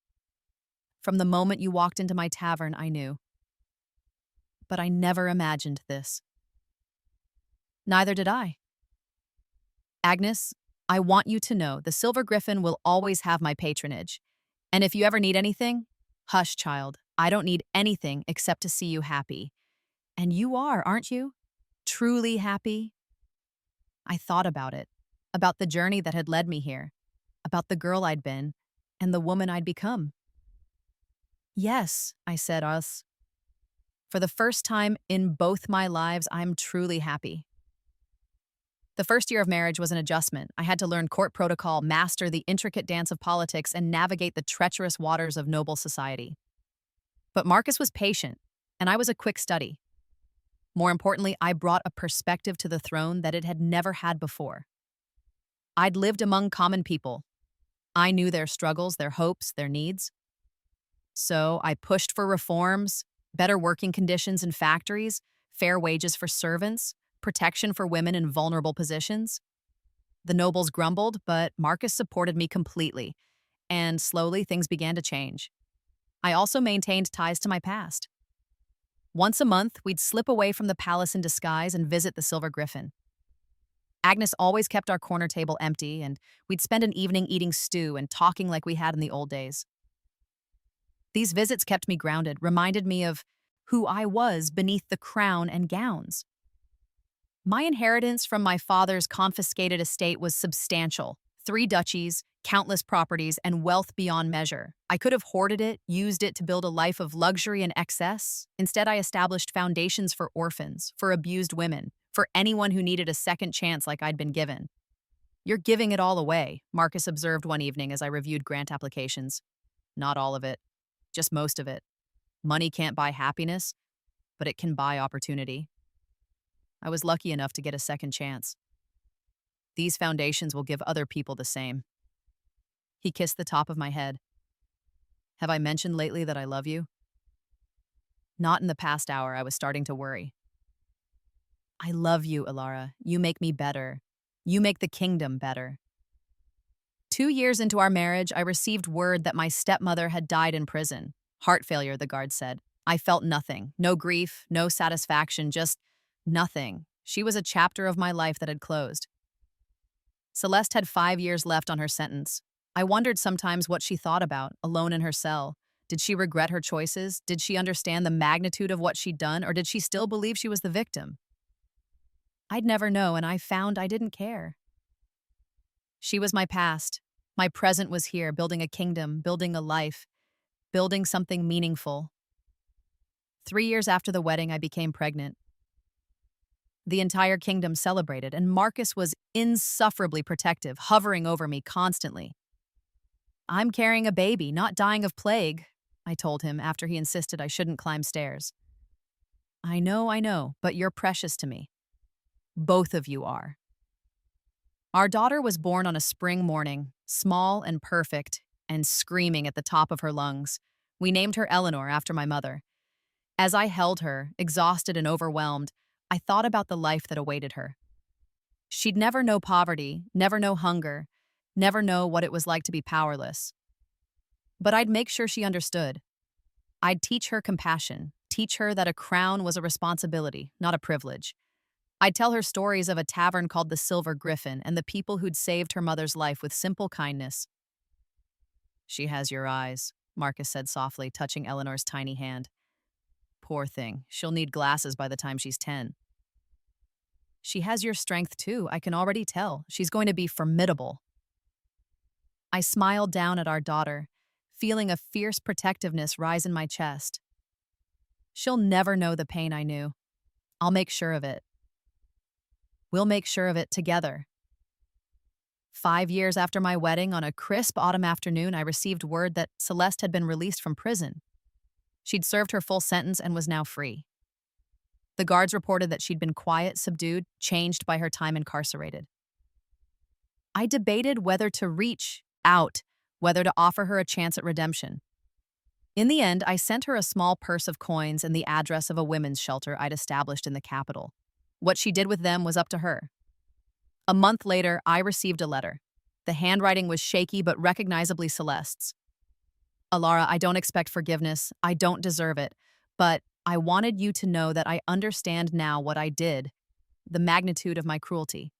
From the moment you walked into my tavern, I knew. But I never imagined this. Neither did I. Agnes, I want you to know the Silver Griffin will always have my patronage. And if you ever need anything, hush, child. I don't need anything except to see you happy. And you are, aren't you? Truly happy? I thought about it. About the journey that had led me here, about the girl I'd been, and the woman I'd become. Yes, I said, us. For the first time in both my lives, I'm truly happy. The first year of marriage was an adjustment. I had to learn court protocol, master the intricate dance of politics, and navigate the treacherous waters of noble society. But Marcus was patient, and I was a quick study. More importantly, I brought a perspective to the throne that it had never had before. I'd lived among common people. I knew their struggles, their hopes, their needs. So I pushed for reforms, better working conditions in factories, fair wages for servants, protection for women in vulnerable positions. The nobles grumbled, but Marcus supported me completely, and slowly things began to change. I also maintained ties to my past. Once a month, we'd slip away from the palace in disguise and visit the Silver Griffin. Agnes always kept our corner table empty, and we'd spend an evening eating stew and talking like we had in the old days. These visits kept me grounded, reminded me of who I was beneath the crown and gowns. My inheritance from my father's confiscated estate was substantial: 3 duchies, countless properties, and wealth beyond measure. I could have hoarded it, used it to build a life of luxury and excess. Instead, I established foundations for orphans, for abused women, for anyone who needed a second chance like I'd been given. "You're giving it all away," Marcus observed one evening as I reviewed grant applications. "Not all of it, just most of it. Money can't buy happiness, but it can buy opportunity. I was lucky enough to get a second chance. These foundations will give other people the same." He kissed the top of my head. "Have I mentioned lately that I love you?" Not in the past hour. I was starting to worry. "I love you, Ilara. You make me better. You make the kingdom better." 2 years into our marriage, I received word that my stepmother had died in prison. Heart failure, the guard said. I felt nothing. No grief, no satisfaction, just nothing. She was a chapter of my life that had closed. Celeste had 5 years left on her sentence. I wondered sometimes what she thought about, alone in her cell. Did she regret her choices? Did she understand the magnitude of what she'd done, or did she still believe she was the victim? I'd never know, and I found I didn't care. She was my past. My present was here, building a kingdom, building a life, building something meaningful. 3 years after the wedding, I became pregnant. The entire kingdom celebrated, and Marcus was insufferably protective, hovering over me constantly. "I'm carrying a baby, not dying of plague," I told him after he insisted I shouldn't climb stairs. I know, but you're precious to me. Both of you are." Our daughter was born on a spring morning, small and perfect, and screaming at the top of her lungs. We named her Eleanor after my mother. As I held her, exhausted and overwhelmed, I thought about the life that awaited her. She'd never know poverty, never know hunger, never know what it was like to be powerless. But I'd make sure she understood. I'd teach her compassion, teach her that a crown was a responsibility, not a privilege. I'd tell her stories of a tavern called the Silver Griffin and the people who'd saved her mother's life with simple kindness. "She has your eyes," Marcus said softly, touching Eleanor's tiny hand. "Poor thing, she'll need glasses by the time she's 10. She has your strength too, I can already tell. She's going to be formidable." I smiled down at our daughter, feeling a fierce protectiveness rise in my chest. She'll never know the pain I knew. I'll make sure of it. We'll make sure of it together. 5 years after my wedding, on a crisp autumn afternoon, I received word that Celeste had been released from prison. She'd served her full sentence and was now free. The guards reported that she'd been quiet, subdued, changed by her time incarcerated. I debated whether to reach out, whether to offer her a chance at redemption. In the end, I sent her a small purse of coins and the address of a women's shelter I'd established in the capital. What she did with them was up to her. A month later, I received a letter. The handwriting was shaky but recognizably Celeste's. "Ilara, I don't expect forgiveness. I don't deserve it. But I wanted you to know that I understand now what I did, the magnitude of my cruelty.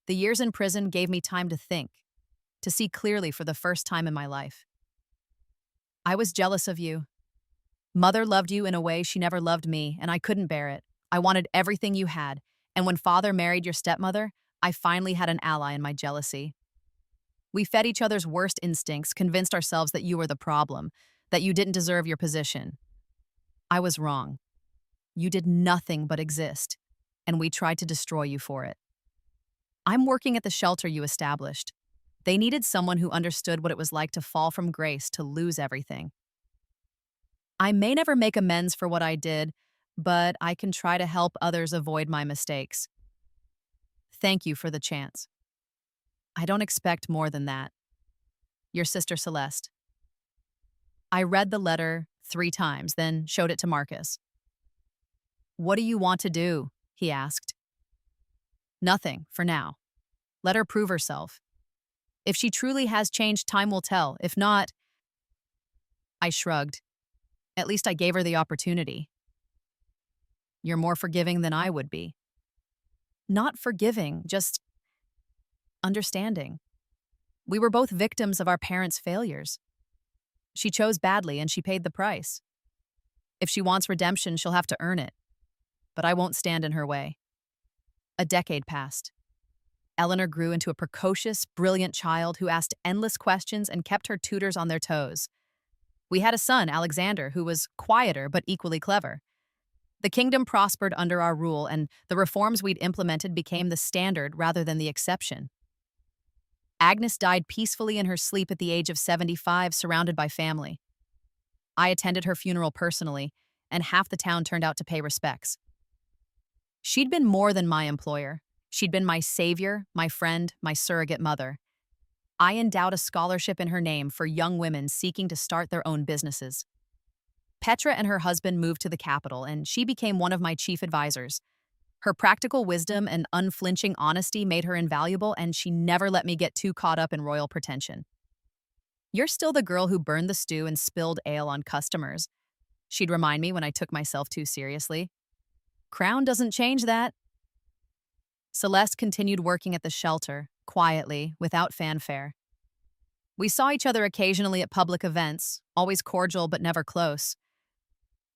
The years in prison gave me time to think, to see clearly for the first time in my life. I was jealous of you. Mother loved you in a way she never loved me, and I couldn't bear it. I wanted everything you had, and when father married your stepmother, I finally had an ally in my jealousy. We fed each other's worst instincts, convinced ourselves that you were the problem, that you didn't deserve your position. I was wrong. You did nothing but exist, and we tried to destroy you for it. I'm working at the shelter you established. They needed someone who understood what it was like to fall from grace, to lose everything. I may never make amends for what I did, but I can try to help others avoid my mistakes. Thank you for the chance. I don't expect more than that. Your sister Celeste. I read the letter 3 times, then showed it to Marcus. What do you want to do? He asked. Nothing, for now. Let her prove herself. If she truly has changed, time will tell. If not, I shrugged. At least I gave her the opportunity. You're more forgiving than I would be. Not forgiving, just understanding. We were both victims of our parents' failures. She chose badly and she paid the price. If she wants redemption, she'll have to earn it. But I won't stand in her way. A decade passed. Eleanor grew into a precocious, brilliant child who asked endless questions and kept her tutors on their toes. We had a son, Alexander, who was quieter but equally clever. The kingdom prospered under our rule, and the reforms we'd implemented became the standard rather than the exception. Agnes died peacefully in her sleep at the age of 75, surrounded by family. I attended her funeral personally, and half the town turned out to pay respects. She'd been more than my employer. She'd been my savior, my friend, my surrogate mother. I endowed a scholarship in her name for young women seeking to start their own businesses. Petra and her husband moved to the capital, and she became one of my chief advisors. Her practical wisdom and unflinching honesty made her invaluable, and she never let me get too caught up in royal pretension. You're still the girl who burned the stew and spilled ale on customers, she'd remind me when I took myself too seriously. Crown doesn't change that. Celeste continued working at the shelter, quietly, without fanfare. We saw each other occasionally at public events, always cordial but never close.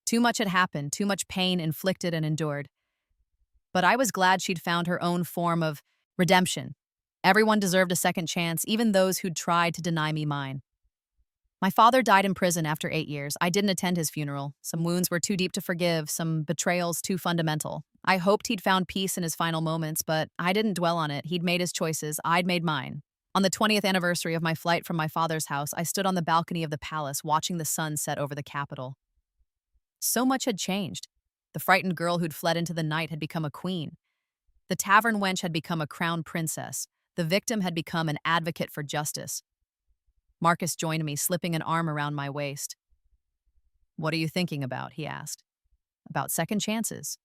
Too much had happened, too much pain inflicted and endured. But I was glad she'd found her own form of redemption. Everyone deserved a second chance, even those who'd tried to deny me mine. My father died in prison after 8 years. I didn't attend his funeral. Some wounds were too deep to forgive, some betrayals too fundamental. I hoped he'd found peace in his final moments, but I didn't dwell on it. He'd made his choices. I'd made mine. On the 20th anniversary of my flight from my father's house, I stood on the balcony of the palace watching the sun set over the capital. So much had changed. The frightened girl who'd fled into the night had become a queen. The Tavern wench had become a crown princess. The victim had become an advocate for justice. Marcus joined me, slipping an arm around my waist. What are you thinking about? He asked. About second chances.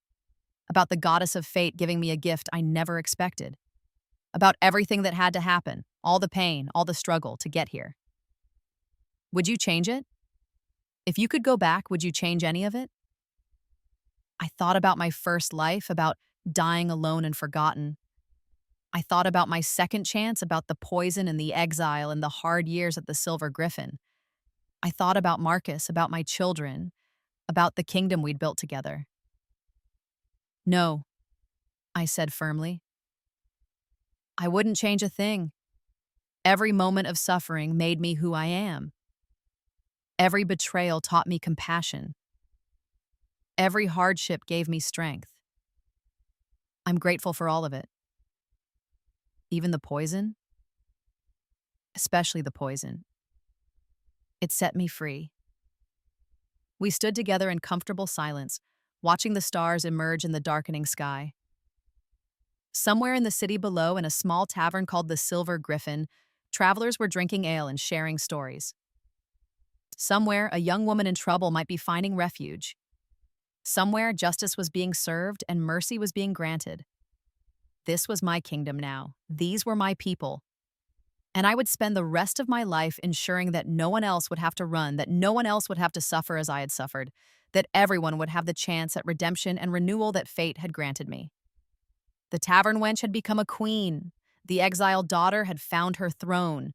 About the goddess of fate giving me a gift I never expected. About everything that had to happen, all the pain, all the struggle to get here. Would you change it? If you could go back, would you change any of it? I thought about my first life, about dying alone and forgotten. I thought about my second chance, about the poison and the exile and the hard years at the Silver Griffin. I thought about Marcus, about my children, about the kingdom we'd built together. No, I said firmly. I wouldn't change a thing. Every moment of suffering made me who I am. Every betrayal taught me compassion. Every hardship gave me strength. I'm grateful for all of it. Even the poison? Especially the poison. It set me free. We stood together in comfortable silence, watching the stars emerge in the darkening sky. Somewhere in the city below, in a small tavern called the Silver Griffin, travelers were drinking ale and sharing stories. Somewhere, a young woman in trouble might be finding refuge. Somewhere, justice was being served and mercy was being granted. This was my kingdom now. These were my people. And I would spend the rest of my life ensuring that no one else would have to run, that no one else would have to suffer as I had suffered, that everyone would have the chance at redemption and renewal that fate had granted me. The Tavern wench had become a queen. The exiled daughter had found her throne.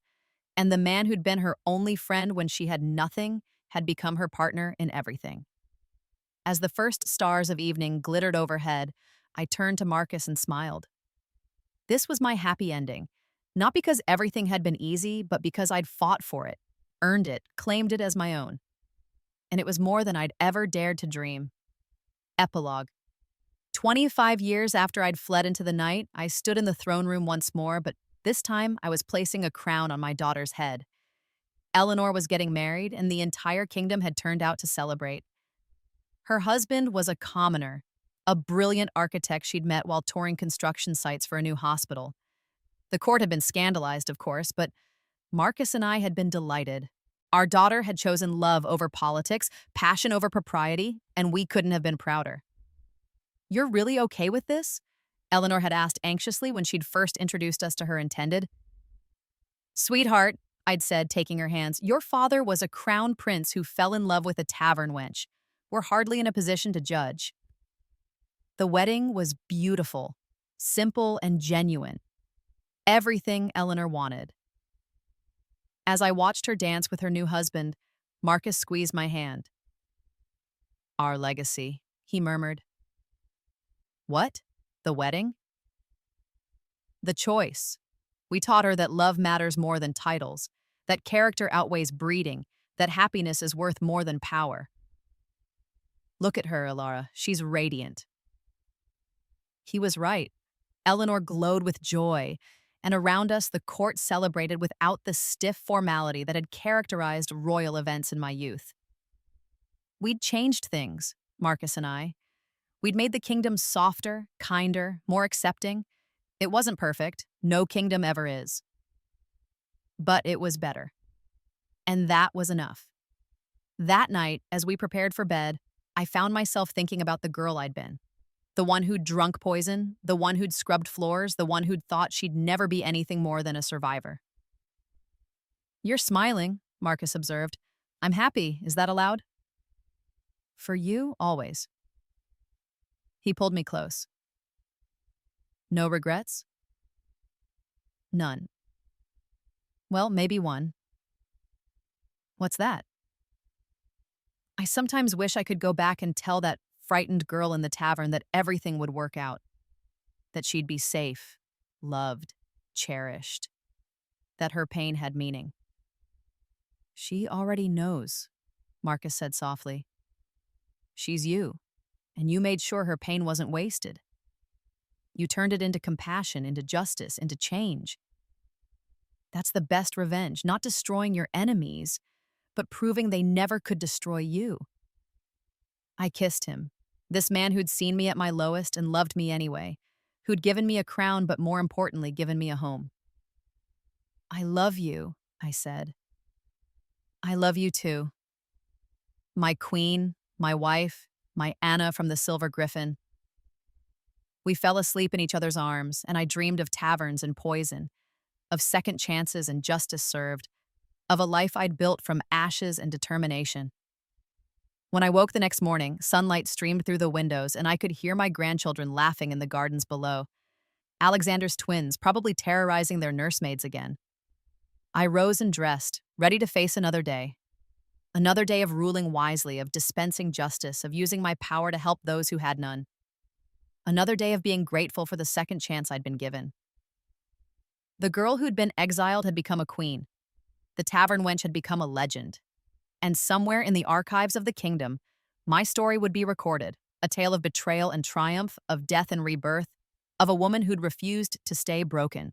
And the man who'd been her only friend when she had nothing had become her partner in everything. As the first stars of evening glittered overhead, I turned to Marcus and smiled. This was my happy ending, not because everything had been easy, but because I'd fought for it, earned it, claimed it as my own. And it was more than I'd ever dared to dream. Epilogue. 25 years after I'd fled into the night, I stood in the throne room once more, but this time I was placing a crown on my daughter's head. Eleanor was getting married, and the entire kingdom had turned out to celebrate. Her husband was a commoner, a brilliant architect she'd met while touring construction sites for a new hospital. The court had been scandalized, of course, but Marcus and I had been delighted. Our daughter had chosen love over politics, passion over propriety, and we couldn't have been prouder. "You're really okay with this?" Eleanor had asked anxiously when she'd first introduced us to her intended. "Sweetheart," I'd said, taking her hands, "your father was a crown prince who fell in love with a tavern wench. We're hardly in a position to judge." The wedding was beautiful, simple, and genuine. Everything Eleanor wanted. As I watched her dance with her new husband, Marcus squeezed my hand. "Our legacy," he murmured. "What? The wedding?" "The choice. We taught her that love matters more than titles, that character outweighs breeding, that happiness is worth more than power. Look at her, Ilara. She's radiant." He was right. Eleanor glowed with joy, and around us the court celebrated without the stiff formality that had characterized royal events in my youth. We'd changed things, Marcus and I. We'd made the kingdom softer, kinder, more accepting. It wasn't perfect. No kingdom ever is. But it was better. And that was enough. That night, as we prepared for bed, I found myself thinking about the girl I'd been. The one who'd drunk poison, the one who'd scrubbed floors, the one who'd thought she'd never be anything more than a survivor. "You're smiling," Marcus observed. "I'm happy. Is that allowed?" "For you, always." He pulled me close. "No regrets?" "None." "Well, maybe one." "What's that?" "I sometimes wish I could go back and tell that frightened girl in the tavern that everything would work out, that she'd be safe, loved, cherished, that her pain had meaning." "She already knows," Marcus said softly. "She's you, and you made sure her pain wasn't wasted. You turned it into compassion, into justice, into change. That's the best revenge, not destroying your enemies, but proving they never could destroy you." I kissed him, this man who'd seen me at my lowest and loved me anyway, who'd given me a crown but more importantly given me a home. "I love you," I said. "I love you too. My queen, my wife, my Anna from the Silver Griffin." We fell asleep in each other's arms, and I dreamed of taverns and poison, of second chances and justice served, of a life I'd built from ashes and determination. When I woke the next morning, sunlight streamed through the windows, and I could hear my grandchildren laughing in the gardens below. Alexander's twins, probably terrorizing their nursemaids again. I rose and dressed, ready to face another day. Another day of ruling wisely, of dispensing justice, of using my power to help those who had none. Another day of being grateful for the second chance I'd been given. The girl who'd been exiled had become a queen. The tavern wench had become a legend. And somewhere in the archives of the kingdom, my story would be recorded, a tale of betrayal and triumph, of death and rebirth, of a woman who'd refused to stay broken.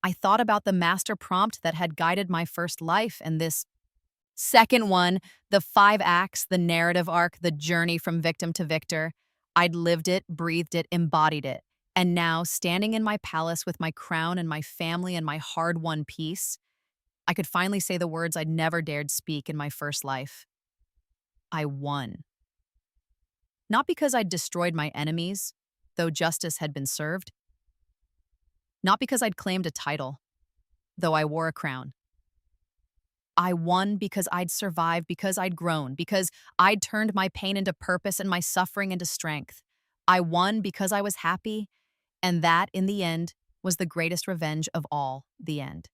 I thought about the master prompt that had guided my first life, and this second one, the 5 acts, the narrative arc, the journey from victim to victor. I'd lived it, breathed it, embodied it. And now, standing in my palace with my crown and my family and my hard-won peace, I could finally say the words I'd never dared speak in my first life. I won. Not because I'd destroyed my enemies, though justice had been served. Not because I'd claimed a title, though I wore a crown. I won because I'd survived, because I'd grown, because I'd turned my pain into purpose and my suffering into strength. I won because I was happy, and that, in the end, was the greatest revenge of all, the end.